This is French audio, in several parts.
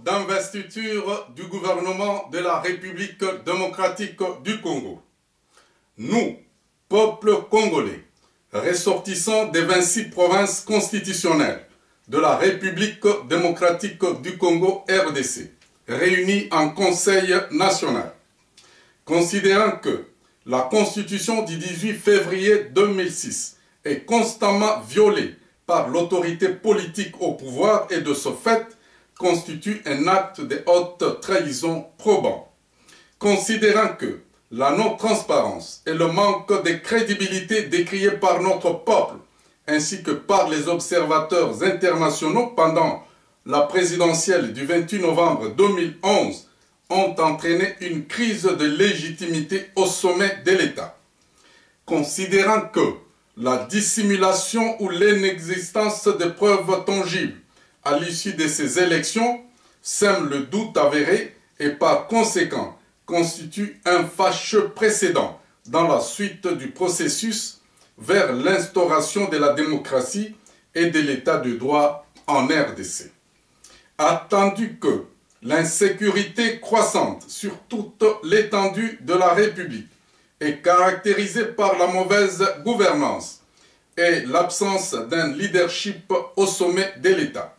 d'investiture du gouvernement de la République démocratique du Congo. Nous, peuple congolais, ressortissants des 26 provinces constitutionnelles de la République démocratique du Congo RDC, réunis en Conseil national, considérant que la Constitution du 18 février 2006 est constamment violée par l'autorité politique au pouvoir et de ce fait constitue un acte de haute trahison probant. Considérant que la non-transparence et le manque de crédibilité décriés par notre peuple ainsi que par les observateurs internationaux pendant la présidentielle du 28 novembre 2011 ont entraîné une crise de légitimité au sommet de l'État. Considérant que la dissimulation ou l'inexistence de preuves tangibles à l'issue de ces élections sème le doute avéré et par conséquent constitue un fâcheux précédent dans la suite du processus vers l'instauration de la démocratie et de l'état de droit en RDC. Attendu que l'insécurité croissante sur toute l'étendue de la République est caractérisée par la mauvaise gouvernance et l'absence d'un leadership au sommet de l'État.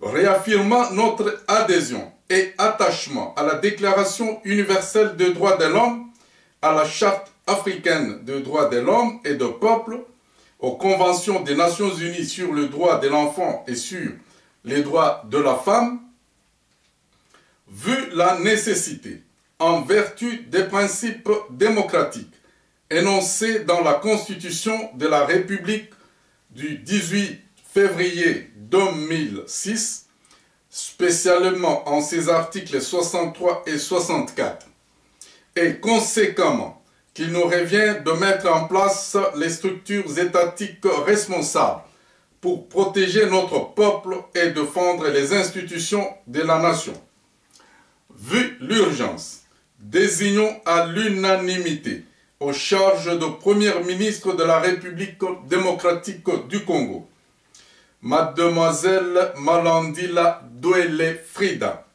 Réaffirmant notre adhésion et attachement à la Déclaration universelle des droits de l'homme, à la Charte africaine des droits de l'homme et des peuples, aux Conventions des Nations unies sur le droit de l'enfant et sur les droits de la femme, vu la nécessité, en vertu des principes démocratiques énoncés dans la Constitution de la République du 18 février 2006, spécialement en ses articles 63 et 64, et conséquemment qu'il nous revient de mettre en place les structures étatiques responsables pour protéger notre peuple et défendre les institutions de la nation. Vu l'urgence, désignons à l'unanimité aux charges de Premier ministre de la République démocratique du Congo, Mademoiselle Malandila Douele Frida.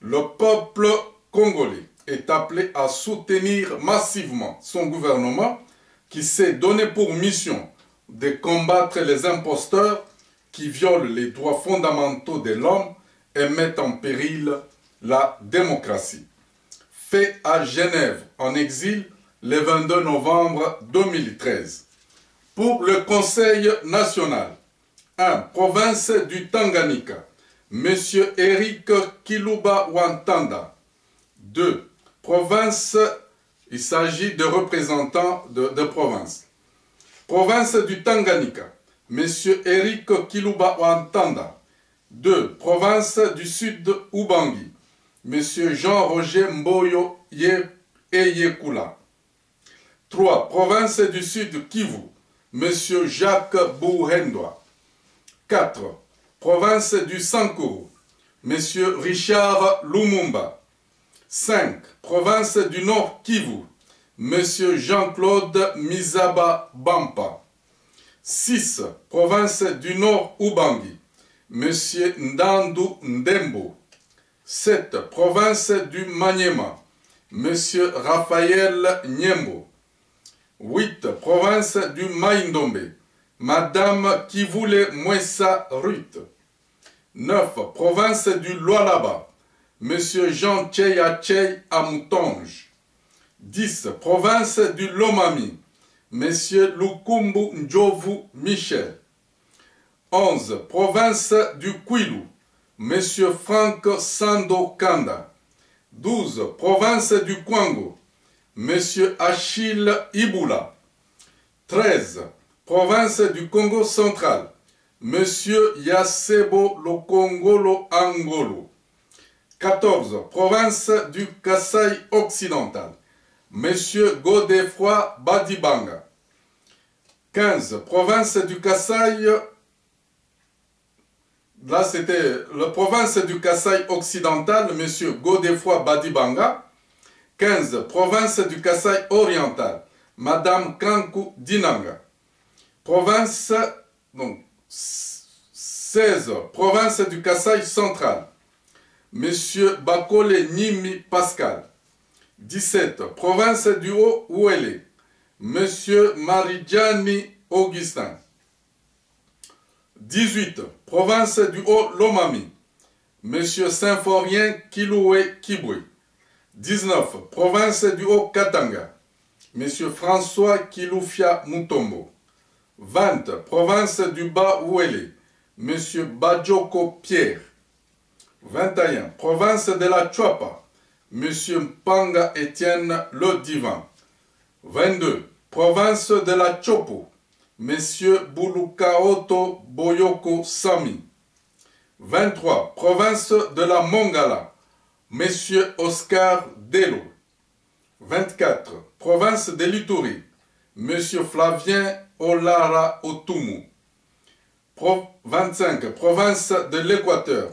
Le peuple congolais est appelé à soutenir massivement son gouvernement qui s'est donné pour mission de combattre les imposteurs qui violent les droits fondamentaux de l'homme et mettent en péril la démocratie. Fait à Genève, en exil, le 22 novembre 2013. Pour le Conseil national, 1. Province du Tanganyika, M. Eric Kiluba Wantanda. 2. Province, il s'agit de représentants de province. Province du Tanganyika, M. Eric Kiluba Wantanda. 2. Province du Sud Ubangi, M. Jean-Roger Mboyo Eyekula. 3. Province du Sud Kivu, M. Jacques Bouhendoa. 4. Province du Sankuru, M. Richard Lumumba. 5. Province du Nord Kivu, M. Jean-Claude Mizaba Bampa. 6. Province du Nord Ubangi, M. Ndandu Ndembo. 7. Province du Maniema, M. Raphaël Nyembo. 8. Province du Maïndombe, Madame Kivule Mwessa Ruth. 9. Province du Lualaba, M. Jean Tcheyachey Amoutonge. 10. Province du Lomami, M. Lukumbu Ndjovu Michel. 11. Province du Kwilu, M. Frank Sando Kanda. 12. Province du Kwango, M. Achille Ibula. 13. Province du Congo central, M. Yasebo Lokongolo Angolo. 14. Province du Kasaï occidental, M. Godefroy Badibanga. 15. Province du Kasaï, là c'était la province du Kasaï occidental, M. Godefroy Badibanga. 15. Province du Kasaï oriental, Madame Kankou Dinanga. Province, donc 16. Province du Kasaï central, M. Bakole Nimi Pascal. 17. Province du Haut-Ouélé, M. Maridjani Augustin. 18. Province du Haut-Lomami, M. Symphorien Kiloué Kiboué. 19. Province du Haut-Katanga, M. François Kiloufia Mutombo. 20. Province du Bas-Ouélé, M. Badjoko Pierre. 21. Province de la Chuapa, M. Mpanga Étienne Le Divan. 22. Province de la Chopo, M. Bulukaoto Boyoko Sami. 23. Province de la Mongala, M. Oscar Delo. 24. Province de l'Ituri, M. Flavien Olara Otumu. 25. Province de l'Équateur,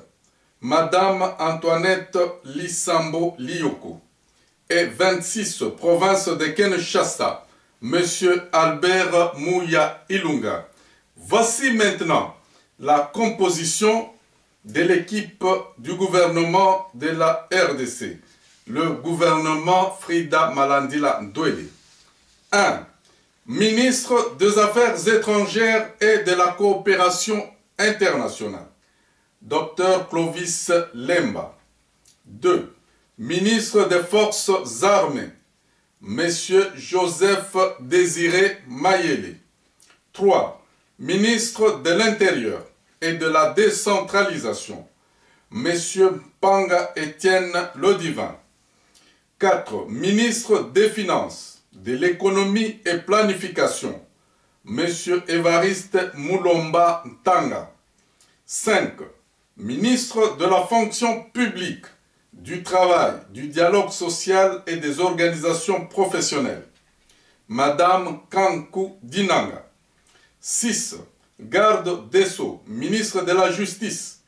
Madame Antoinette Lissambo Lioko. Et 26. Province de Kinshasa, M. Albert Mouya Ilunga. Voici maintenant la composition de l'équipe du gouvernement de la RDC, le gouvernement Frida Malandila Ndwele. 1. Ministre des Affaires étrangères et de la coopération internationale, Dr Clovis Lemba. 2. Ministre des Forces armées, M. Joseph Désiré Mayele. 3. Ministre de l'Intérieur et de la décentralisation, M. Mpanga Étienne Le Divan. 4. Ministre des Finances, de l'économie et planification, M. Évariste Moulomba Ntanga. 5. Ministre de la fonction publique, du travail, du dialogue social et des organisations professionnelles, Madame Kankou Dinanga. 6. Garde des Sceaux, ministre de la Justice,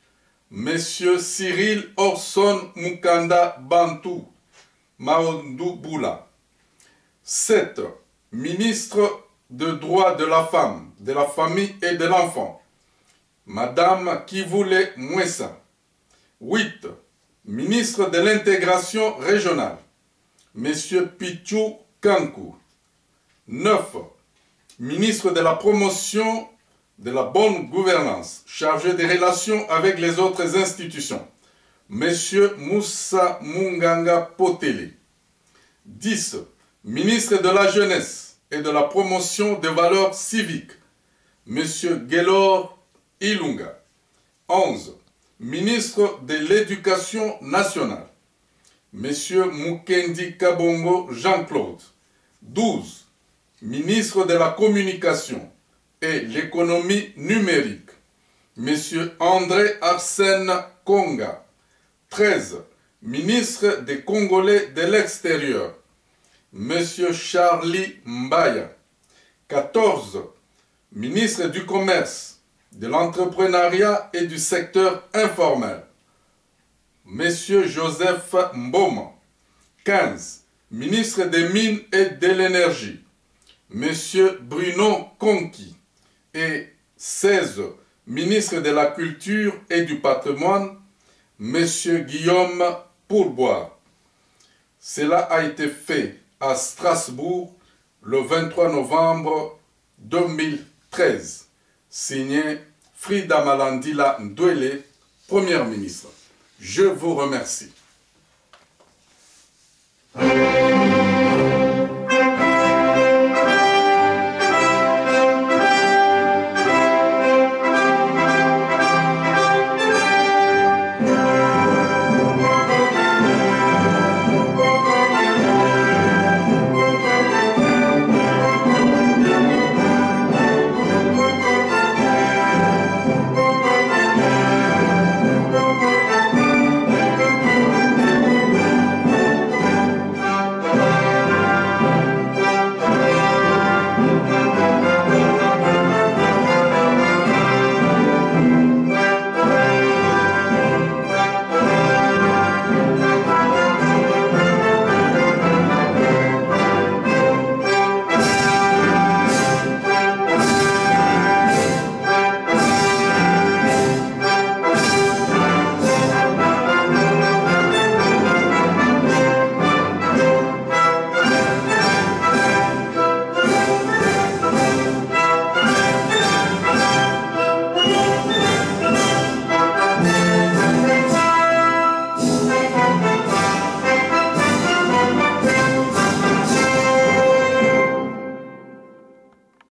M. Cyril Orson Mukanda Bantu Maondoubula. 7. Ministre de droits de la femme, de la famille et de l'enfant, Madame Kivule Mwessa. 8. Ministre de l'intégration régionale, M. Pichu Kankou. 9. Ministre de la promotion de la bonne gouvernance, chargé des relations avec les autres institutions, M. Moussa Munganga Potele. 10. Ministre de la jeunesse et de la promotion des valeurs civiques, M. Gelor Ilunga. 11. Ministre de l'Éducation nationale, M. Mukendi Kabongo Jean-Claude. 12. Ministre de la Communication et l'économie numérique, M. André Arsène Konga. 13. Ministre des Congolais de l'extérieur, M. Charlie Mbaya. 14. Ministre du Commerce, de l'entrepreneuriat et du secteur informel, M. Joseph Mboma. 15. Ministre des Mines et de l'Énergie, M. Bruno Konki. Et 16. Ministre de la Culture et du Patrimoine, M. Guillaume Pourboire. Cela a été fait à Strasbourg le 23 novembre 2013. Signé Frida Malandila Ndwele, Première ministre. Je vous remercie.